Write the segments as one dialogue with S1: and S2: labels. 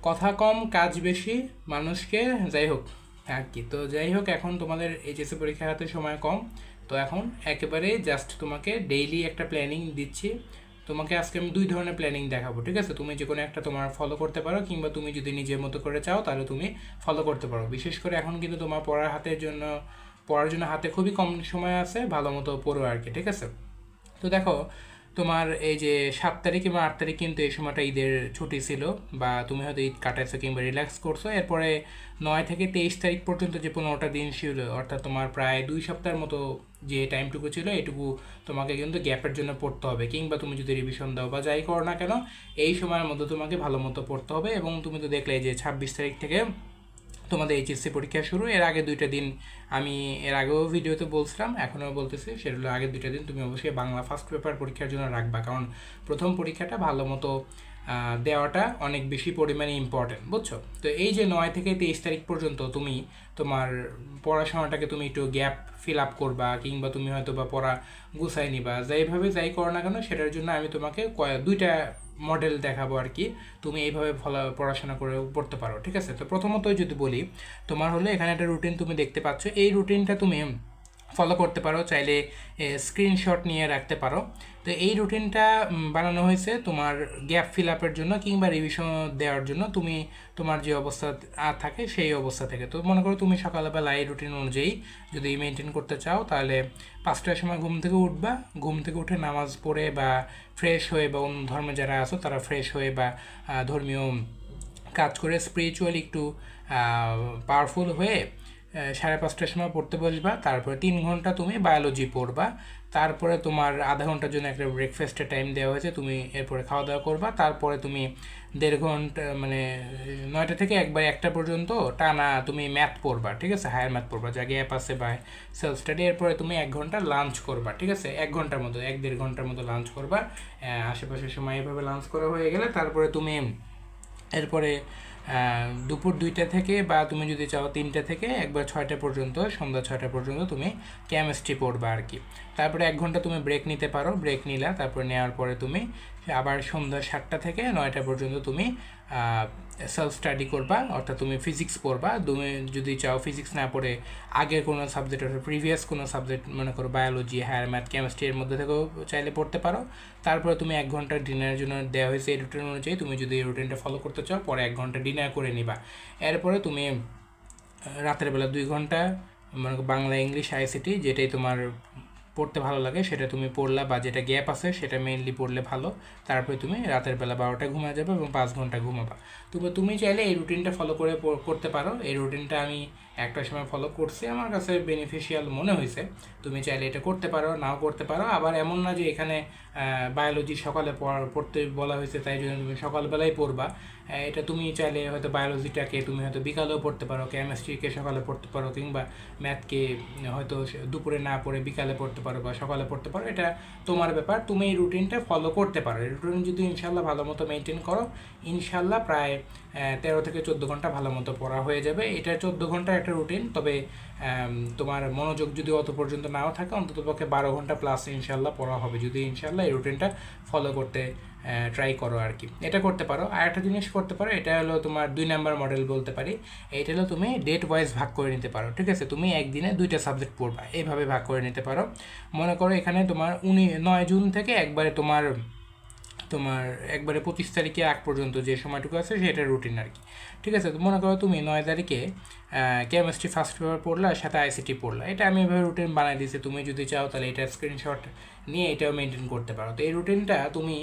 S1: কথা কম কাজ বেশি মানুষকে, যাই হোক আর কি। তো যাই হোক, এখন তোমাদের এইচএসসি পরীক্ষা হাতে সময় কম, তো এখন একেবারে জাস্ট তোমাকে ডেইলি একটা প্ল্যানিং দিচ্ছি। তোমাকে আজকে আমি 2 ধরনের প্ল্যানিং দেখাবো, ঠিক আছে? তুমি যে কোনো একটা তোমার ফলো করতে পারো, কিংবা তুমি যদি নিজের মতো করে চাও তাহলে তুমি ফলো করতে পারো। বিশেষ করে এখন কিন্তু তোমার পড়ার জন্য হাতে খুবই কম সময় আছে, ভালো মতো পড়ো আর কি, ঠিক আছে? তো দেখো, তোমার এই যে 7 তারিখ কিংবা 8 তারিখ কিন্তু এই সময়টা ঈদের ছুটি ছিল, বা তুমি হয়তো ঈদ কাটাইছো কিংবা রিল্যাক্স করছো। এরপরে 9 থেকে 23 তারিখ পর্যন্ত যে 15টা দিন ছিল, অর্থাৎ তোমার প্রায় 2 সপ্তাহের মতো যে টাইমটুকু ছিল, এটুকু তোমাকে কিন্তু গ্যাপের জন্য পড়তে হবে, কিংবা তুমি যদি রিভিশন দাও বা যাই করো না কেন, এই সময়ের মধ্যে তোমাকে ভালো মতো পড়তে হবে। এবং তুমি তো দেখলে যে 26 তারিখ থেকে তোমাদের এইচএসসি পরীক্ষা শুরু। এর আগে 2টা দিন আমি এর আগেও ভিডিওতে বলছিলাম, এখনও বলতেছি, সেটা হলো আগের 2টা দিন তুমি অবশ্যই বাংলা ফার্স্ট পেপার পরীক্ষার জন্য রাখবা, কারণ প্রথম পরীক্ষাটা ভালো মতো দেওয়াটা অনেক বেশি পরিমাণে ইম্পর্টেন্ট, বুঝছো? তো এই যে 9 থেকে 23 তারিখ পর্যন্ত তুমি তোমার পড়াশোনাটাকে তুমি একটু গ্যাপ ফিল আপ করবা, কিংবা তুমি হয়তো বা পড়া গুছাই নিবা, যাইভাবে যাই করো না কেন, সেটার জন্য আমি তোমাকে 2টা মডেল দেখাবো আর কি। তুমি এইভাবে পড়াশোনা করে পড়তে পারো, ঠিক আছে? তো প্রথমতই যদি বলি, তোমার হলো এখানে একটা রুটিন তুমি দেখতে পাচ্ছ, এই রুটিনটা তুমি ফলো করতে পারো, চাইলে স্ক্রিনশট নিয়ে রাখতে পারো। তো এই রুটিনটা বানানো হয়েছে তোমার গ্যাপ ফিল আপের জন্য, কিংবা রিভিশন দেওয়ার জন্য, তুমি তোমার যে অবস্থা থাকে সেই অবস্থা থেকে। তো মনে করো তুমি সকালবেলা এই রুটিন অনুযায়ী যদি মেনটেন করতে চাও, তাহলে 5টার সময় ঘুম থেকে উঠবা, ঘুম থেকে উঠে নামাজ পড়ে বা ফ্রেশ হয়ে, বা অন্য ধর্মে যারা আছো তারা ফ্রেশ হয়ে বা ধর্মীয় কাজ করে স্পিরিচুয়ালি একটু পাওয়ারফুল হয়ে 5:30টার সময় পড়তে বসবা। তারপরে 3 ঘন্টা তুমি বায়োলজি পড়বা। তারপরে তোমার আধা ঘন্টার জন্য একটা ব্রেকফাস্টের টাইম দেওয়া হয়েছে, তুমি এরপরে খাওয়া দাওয়া করবা। তারপরে তুমি 1.5 ঘন্টা, মানে 9টা থেকে একবার 1টা পর্যন্ত টানা তুমি ম্যাথ পড়বা, ঠিক আছে? হায়ার ম্যাথ পড়বা, যা গ্যাপ আছে বা সেলফ স্টাডি। এরপরে তুমি 1 ঘন্টা লাঞ্চ করবা, ঠিক আছে? 1 ঘন্টার মতো, 1-1.5 ঘন্টার মতো লাঞ্চ করবা। আশেপাশের সময় এভাবে লাঞ্চ করা হয়ে গেলে তারপরে তুমি এরপরে দুপুর 2টা থেকে, বা তুমি যদি চাও 3টা থেকে একবার 6টা পর্যন্ত, সন্ধ্যা 6টা পর্যন্ত তুমি কেমিস্ট্রি পড়বা আর কি। তারপরে 1 ঘন্টা তুমি ব্রেক নিতে পারো, ব্রেক নিলা, তারপরে নেওয়ার পরে তুমি আবার সন্ধ্যা 7টা থেকে 9টা পর্যন্ত তুমি সেলফ স্টাডি করবা, অর্থাৎ তুমি ফিজিক্স পড়বা। তুমি যদি চাও ফিজিক্স না পড়ে আগের কোনো সাবজেক্ট, অর্থাৎ প্রিভিয়াস কোনো সাবজেক্ট, মনে করো বায়োলজি, হায়ার ম্যাথ, কেমিস্ট্রি, এর মধ্যে থেকেও চাইলে পড়তে পারো। তারপরে তুমি 1 ঘন্টা ডিনারের জন্য দেওয়া হয়েছে এই রুটিন অনুযায়ী, তুমি যদি এই রুটিনটা ফলো করতে চাও, পরে 1 ঘন্টা ডিনার করে নিবা। এরপরে তুমি রাতের বেলা 2 ঘন্টা, মানে বাংলা, ইংলিশ, আইসিটি, যেটাই তোমার পড়তে ভালো লাগে সেটা তুমি পড়লা, বা যেটা গ্যাপ আছে সেটা মেইনলি পড়লে ভালো। তারপরে তুমি রাতের বেলা 12টায় ঘুমা যাবে এবং 5 ঘন্টা ঘুমাবা। তুমি চাইলে এই রুটিনটা ফলো করে করতে পারো। এই রুটিনটা আমি একটা সময় ফলো করছি, আমার কাছে বেনিফিশিয়াল মনে হয়েছে। তুমি চাইলে এটা করতে পারো, নাও করতে পারো। আবার এমন না যে এখানে বায়োলজি সকালে পড়তে বলা হয়েছে তাই জন্য তুমি সকালবেলায় পড়বা। এটা তুমি চাইলে হয়তো বায়োলজিটাকে তুমি হয়তো বিকালেও পড়তে পারো, কেমিস্ট্রিকে সকালে পড়তে পারো, কিংবা ম্যাথকে হয়তো দুপুরে না পড়ে বিকালে পড়তে পারো বা সকালে পড়তে পারো। এটা তোমার ব্যাপার, তুমি এই রুটিনটা ফলো করতে পারো। এই রুটিন যদি ইনশাল্লাহ ভালো মতো মেনটেন করো, ইনশাল্লাহ প্রায় 13 থেকে 14 ঘন্টা ভালো মতো পড়া হয়ে যাবে। এটা 14 ঘন্টার একটা রুটিন, তবে তোমার মনোযোগ যদি অত পর্যন্ত নাও থাকে, অন্তত পক্ষে 12 ঘন্টা প্লাস ইনশাল্লাহ পড়া হবে, যদি ইনশাল্লাহ এই রুটিনটা ফলো করতে ট্রাই করো আর কি। এটা করতে পারো। আর একটা জিনিস করতে পারো, এটা হলো তোমার 2 নাম্বার মডেল বলতে পারি। এইটা হলো তুমি ডেট ওয়াইজ ভাগ করে নিতে পারো, ঠিক আছে? তুমি একদিনে 2টা সাবজেক্ট পড়বা, এইভাবে ভাগ করে নিতে পারো। মনে করো এখানে তোমার 9 জুন থেকে একবারে তোমার তোমার একবারে 25 তারিখে আগ পর্যন্ত যে সময়টুকু আছে সেটা রুটিন আর কি, ঠিক আছে? তো মনে করো তুমি 9 তারিখে কেমিস্ট্রি ফার্স্ট পেপার পড়লা, সাথে আইসিটি পড়লা। এটা আমি এভাবে রুটিন বানাই দিয়েছি, তুমি যদি চাও তাহলে এটা স্ক্রিনশট নিয়ে এটাও মেনটেন করতে পারো। তো এই রুটিনটা তুমি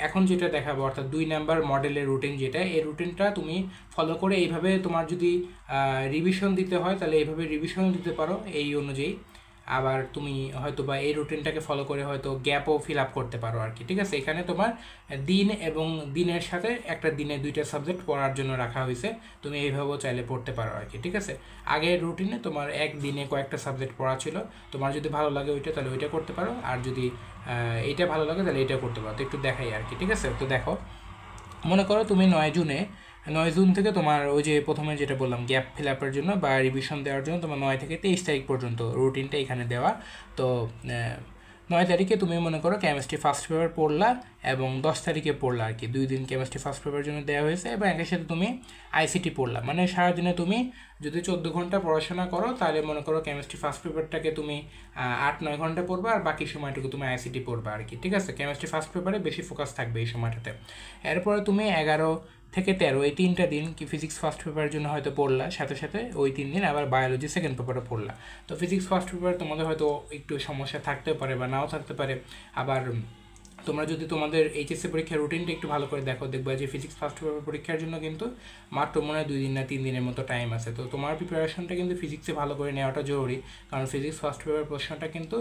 S1: এখন যেটা দেখাবো, অর্থাৎ 2 নাম্বার মডেলের রুটিন যেটা, এই রুটিনটা তুমি ফলো করে এইভাবে তোমার যদি রিভিশন দিতে হয় তাহলে এইভাবে রিভিশন দিতে পারো এই অনুযায়ী। আবার তুমি হয়তো বা এই রুটিনটাকে ফলো করে হয়তো গ্যাপও ফিল আপ করতে পারো আর কি, ঠিক আছে? এখানে তোমার দিন এবং দিনের সাথে একটা দিনে 2টা সাবজেক্ট পড়ার জন্য রাখা হয়েছে, তুমি এইভাবেও চাইলে পড়তে পারো আর কি, ঠিক আছে? আগের রুটিনে তোমার একদিনে কয়েকটা সাবজেক্ট পড়া ছিল, তোমার যদি ভালো লাগে ওইটা তাহলে ওইটা করতে পারো, আর যদি এইটা ভালো লাগে তাহলে এটা করতে পারো। তো একটু দেখাই আর কি, ঠিক আছে? তো দেখো, মনে করো তুমি 9 জুন থেকে তোমার ওই যে প্রথমে যেটা বললাম গ্যাপ ফিল আপের জন্য বা রিভিশন দেওয়ার জন্য তোমার 9 থেকে 23 তারিখ পর্যন্ত রুটিনটা এখানে দেওয়া। তো 9 তারিখে তুমি মনে করো কেমিস্ট্রি ফার্স্ট পেপার পড়লা এবং 10 তারিখে পড়লা আর কি, 2 দিন কেমিস্ট্রি ফার্স্ট পেপারের জন্য দেওয়া হয়েছে এবং একের সাথে তুমি আইসিটি পড়লা। মানে সারাদিনে তুমি যদি 14 ঘন্টা পড়াশোনা করো তাহলে মনে করো কেমিস্ট্রি ফার্স্ট পেপারটাকে তুমি 8-9 ঘন্টা পড়বা আর বাকি সময়টুকু তুমি আইসিটি পড়বা আর কি, ঠিক আছে। কেমিস্ট্রি ফার্স্ট পেপারে বেশি ফোকাস থাকবে এই সময়টাতে। এরপরে তুমি 11 থেকে 13 এই 3টা দিন কি ফিজিক্স ফার্স্ট পেপারের জন্য হয়তো পড়লা, সাথে সাথে ওই 3 দিন আবার বায়োলজি সেকেন্ড পেপারও পড়লা। তো ফিজিক্স ফার্স্ট পেপার তোমাদের হয়তো একটু সমস্যা থাকতে পারে বা নাও থাকতে পারে। আবার তোমরা যদি তোমাদের এইচএসসি পরীক্ষার রুটিনটা একটু ভালো করে দেখবা যে ফিজিক্স ফার্স্ট পেপার পরীক্ষার জন্য কিন্তু মাত্র মনে হয় 2 দিন না 3 দিনের মতো টাইম আছে। তো তোমার প্রিপারেশনটা কিন্তু ফিজিক্সে ভালো করে নেওয়াটা জরুরি, কারণ ফিজিক্স ফার্স্ট পেপার প্রশ্নটা কিন্তু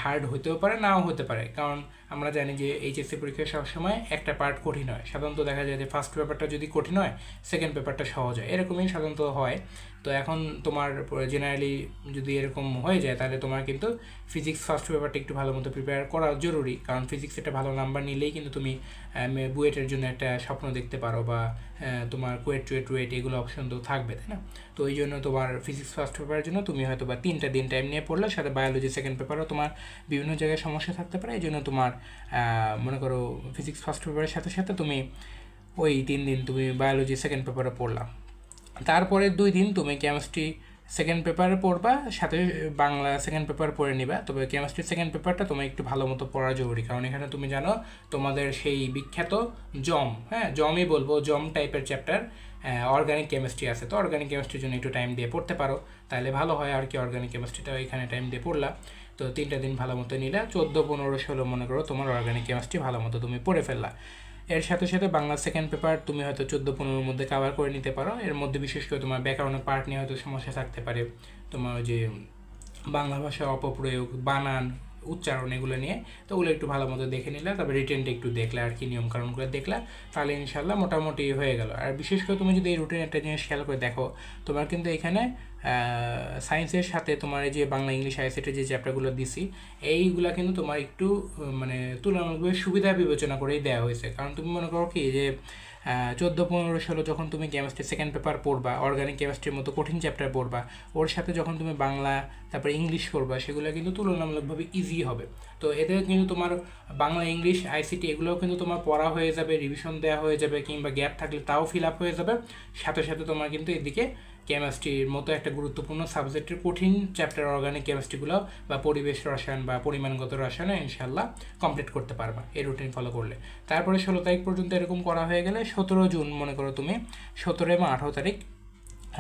S1: হার্ড হতেও পারে নাও হতে পারে। কারণ আমরা জানি যে এইচএসসি পরীক্ষায় সবসময় একটা পার্ট কঠিন হয়, সাধারণত দেখা যায় যে ফার্স্ট পেপারটা যদি কঠিন হয় সেকেন্ড পেপারটা সহজ হয়, এরকমই সাধারণত হয়। তো এখন তোমার জেনারেলি যদি এরকম হয়ে যায় তাহলে তোমার কিন্তু ফিজিক্স ফার্স্ট পেপারটা একটু ভালো মতো প্রিপেয়ার করা জরুরি, কারণ ফিজিক্স একটা ভালো নাম্বার নিলেই কিন্তু তুমি বুয়েটের জন্য একটা স্বপ্ন দেখতে পারো বা তোমার কুয়েট চুয়েট রুয়েট এগুলো অপশন তো থাকবে, তাই না। তো এই জন্য তোমার ফিজিক্স ফার্স্ট পেপারের জন্য তুমি হয়তো বা 3টা দিন টাইম নিয়ে পড়লে, সাথে বায়োলজি সেকেন্ড পেপারও তোমার বিভিন্ন জায়গায় সমস্যা থাকতে পারে। এই জন্য তোমার মনে করো ফিজিক্স ফার্স্ট পেপারের সাথে সাথে তুমি ওই 3 দিন তুমি বায়োলজি সেকেন্ড পেপারও পড়লাম। তারপরে 2 দিন তুমি কেমিস্ট্রি সেকেন্ড পেপারে পড়বা, সাথে বাংলা সেকেন্ড পেপার পড়ে নিবা। তবে কেমিস্ট্রি সেকেন্ড পেপারটা তোমার একটু ভালো মতো পড়া জরুরি, কারণ এখানে তুমি জানো তোমাদের সেই বিখ্যাত জম, জমই বলবো, জম টাইপের চ্যাপ্টার অর্গানিক কেমিস্ট্রি আছে। তো অর্গানিক কেমিস্ট্রির জন্য একটু টাইম দিয়ে পড়তে পারো, তাহলে ভালো হয় আর কি। অর্গানিক কেমিস্ট্রিটা এখানে টাইম দিয়ে পড়লা, তো 3টা দিন ভালো মতো নিলা, 14, 15, 16 মনে করো তোমার অর্গানিক কেমিস্ট্রি ভালো মতো তুমি পড়ে ফেললা। এর সাথে সাথে বাংলা সেকেন্ড পেপার তুমি হয়তো 14-15-র মধ্যে কভার করে নিতে পারো। এর মধ্যে বিশেষ করে তোমার ব্যাকরণের পার্ট নিয়ে হয়তো সমস্যা থাকতে পারে, তোমার ওই যে বাংলা ভাষার অপপ্রয়োগ, বানান, উচ্চারণ এগুলো নিয়ে, তো ওগুলো একটু ভালো মতো দেখে নিলে, তারপরে রিটেনটা একটু দেখলে আর কি, নিয়মকানুনগুলো দেখলা, তাহলে ইনশাল্লাহ মোটামুটি হয়ে গেল। আর বিশেষ করে তুমি যদি এই রুটিন একটা জিনিস খেয়াল করে দেখো, তোমার কিন্তু এখানে সায়েন্সের সাথে তোমার এই যে বাংলা ইংলিশ আইসিটির যে চ্যাপ্টারগুলো দিছি এইগুলা কিন্তু তোমার একটু মানে তুলনামূলকভাবে সুবিধা বিবেচনা করেই দেওয়া হয়েছে। কারণ তুমি মনে করো কি যে 14, 15, 16 যখন তুমি কেমিস্ট্রি সেকেন্ড পেপার পড়বা, অর্গানিক কেমিস্ট্রির মতো কঠিন চ্যাপ্টার পড়বা, ওর সাথে যখন তুমি বাংলা তারপরে ইংলিশ পড়বা, সেগুলো কিন্তু তুলনামূলকভাবে ইজি হবে। তো এতে কিন্তু তোমার বাংলা ইংলিশ আইসিটি এগুলোও কিন্তু তোমার পড়া হয়ে যাবে, রিভিশন দেওয়া হয়ে যাবে, কিংবা গ্যাপ থাকলে তাও ফিল আপ হয়ে যাবে। সাথে সাথে তোমার কিন্তু এদিকে কেমিস্ট্রির মতো একটা গুরুত্বপূর্ণ সাবজেক্টের কঠিন চ্যাপ্টার অর্গানিক কেমিস্ট্রিগুলো বা পরিবেশ রসায়ন বা পরিমাণগত রসায়নে ইনশাল্লাহ কমপ্লিট করতে পারবা এই রুটিন ফলো করলে। তারপরে 16 তারিখ পর্যন্ত এরকম করা হয়ে গেলে 17 জুন মনে করো তুমি 17 এবং 18 তারিখ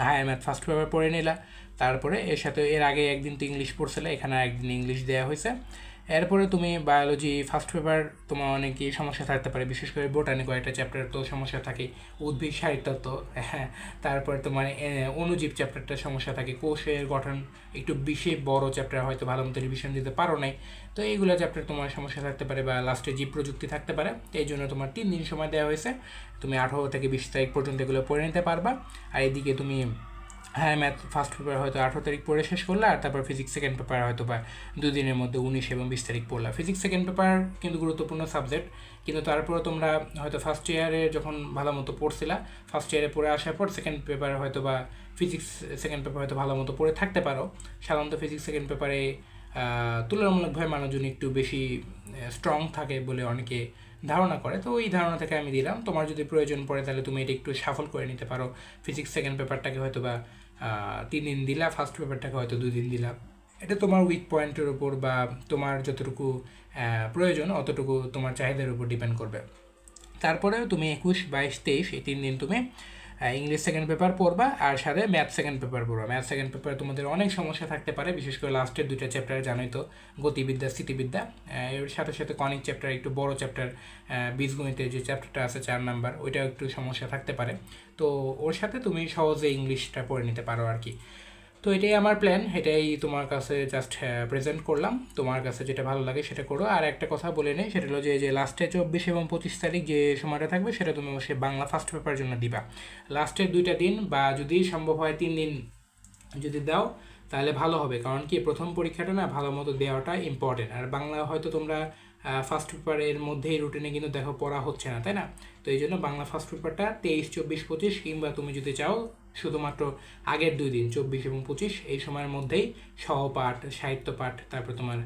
S1: হায়ার ম্যাথ ফার্স্ট পেপার পড়ে নিলা। তারপরে এর সাথে এর আগে একদিন তো ইংলিশ পড়ছিলে, এখানে একদিন ইংলিশ দেওয়া হয়েছে। এরপরে তুমি বায়োলজি ফার্স্ট পেপার তোমার অনেকই সমস্যা থাকতে পারে, বিশেষ করে বোটানি কয়েকটা চ্যাপ্টার তো সমস্যা থাকে, উদ্ভিদ সাহিত্যত্ব, হ্যাঁ। তারপরে তোমার অণুজীব চ্যাপ্টারটা সমস্যা থাকে, কোষের গঠন একটু বেশি বড় চ্যাপ্টার, হয়তো ভালো মতো রিভিশন দিতে পারো নাই, তো এইগুলো চ্যাপ্টার তোমার সমস্যা থাকতে পারে, বা লাস্টে জীব প্রযুক্তি থাকতে পারে। এই জন্য তোমার 3 দিন সময় দেওয়া হয়েছে, তুমি 18 থেকে 20 তারিখ পর্যন্ত এগুলো পড়ে নিতে পারবা। আর এদিকে তুমি হ্যাঁ ম্যাথ ফার্স্ট পেপার হয়তো 18 তারিখ পড়ে শেষ করলা, আর তারপর ফিজিক্স সেকেন্ড পেপার হয়তো বা 2 দিনের মধ্যে 19 এবং 20 তারিখ পড়লা। ফিজিক্স সেকেন্ড পেপার কিন্তু গুরুত্বপূর্ণ সাবজেক্ট, কিন্তু তারপরে তোমরা হয়তো ফার্স্ট ইয়ারে যখন ভালো মতো পড়ছিলা, ফার্স্ট ইয়ারে পড়ে আসার পর সেকেন্ড পেপার হয়তো বা ফিজিক্স সেকেন্ড পেপার হয়তো ভালো মতো পড়ে থাকতে পারো। সাধারণত ফিজিক্স সেকেন্ড পেপারে তুলনামূলকভাবে মানুষজন একটু বেশি স্ট্রং থাকে বলে অনেকে ধারণা করে, তো ওই ধারণা থেকে আমি দিলাম। তোমার যদি প্রয়োজন পড়ে তাহলে তুমি এটা একটু সাফল করে নিতে পারো। ফিজিক্স সেকেন্ড পেপারটাকে হয়তো বা 3 দিন দিলা, ফার্স্ট পেপারটাকে হয়তো 2 দিন দিলা, এটা তোমার উইক পয়েন্টের উপর বা তোমার যতটুকু প্রয়োজন অতটুকু তোমার চাহিদার উপর ডিপেন্ড করবে। তারপরে তুমি 21, 22, 23 এই 3 দিন তুমি ইংলিশ সেকেন্ড পেপার পড়বা, আর সাথে ম্যাথ সেকেন্ড পেপার পড়বা। ম্যাথ সেকেন্ড পেপারে তোমাদের অনেক সমস্যা থাকতে পারে, বিশেষ করে লাস্টের 2টা চ্যাপ্টার জানোই তো, গতিবিদ্যা, স্থিতিবিদ্যা। এর সাথে সাথে কনিক চ্যাপ্টার একটু বড় চ্যাপ্টার, বীজগণিতের যে চ্যাপ্টারটা আছে 4 নাম্বার, ওইটাও একটু সমস্যা থাকতে পারে। তো ওর সাথে তুমি সহজে ইংলিশটা পড়ে নিতে পারো আর কি। তো এটাই আমার প্ল্যান, এটাই তোমার কাছে জাস্ট প্রেজেন্ট করলাম। তোমার কাছে যেটা ভালো লাগে সেটা করো। আর একটা কথা বলে নেই, সেটা হলো যে লাস্টে 24 এবং 25 তারিখ যে সময়টা থাকবে সেটা তুমি অবশ্যই বাংলা ফার্স্ট পেপারের জন্য দিবা। লাস্টের 2টা দিন বা যদি সম্ভব হয় 3 দিন যদি দাও তাহলে ভালো হবে, কারণ কি প্রথম পরীক্ষাটা না ভালো মতো দেওয়াটা ইম্পর্টেন্ট। আর বাংলা হয়তো তোমরা ফার্স্ট পেপারের মধ্যেই রুটিনে কিন্তু দেখো পড়া হচ্ছে না, তাই না। তো এই জন্য বাংলা ফার্স্ট পেপারটা 23, 24, 25 কিংবা তুমি যদি চাও শুধুমাত্র আগের 2 দিন 24 এবং 25 এই সময়ের মধ্যেই সহপাঠ, সাহিত্য পাঠ, তারপর তোমার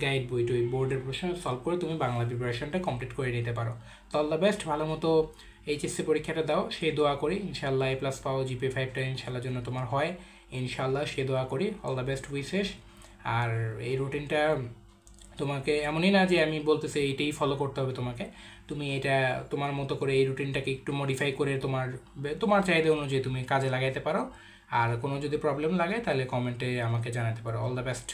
S1: গাইড বই টই বোর্ডের প্রশ্ন সলভ করে তুমি বাংলা প্রিপারেশনটা কমপ্লিট করে নিতে পারো। তো অল দ্য বেস্ট, ভালো মতো এইচএসসি পরীক্ষাটা দাও, সেই দোয়া করি ইনশাল্লাহ A+ পাও, GPA 5টা ইনশাল্লাহ জন্য তোমার হয় ইনশাল্লাহ, সে দোয়া করি। All the best wishes. আর এই রুটিনটা তোমাকে এমনই না যে আমি বলতেছি এইটাই ফলো করতে হবে তোমাকে, তুমি এটা তোমার মতো করে এই রুটিনটাকে একটু মডিফাই করে তোমার চাহিদা অনুযায়ী তুমি কাজে লাগাইতে পারো। আর কোনো যদি প্রবলেম লাগে তাহলে কমেন্টে আমাকে জানাতে পারো। All the best.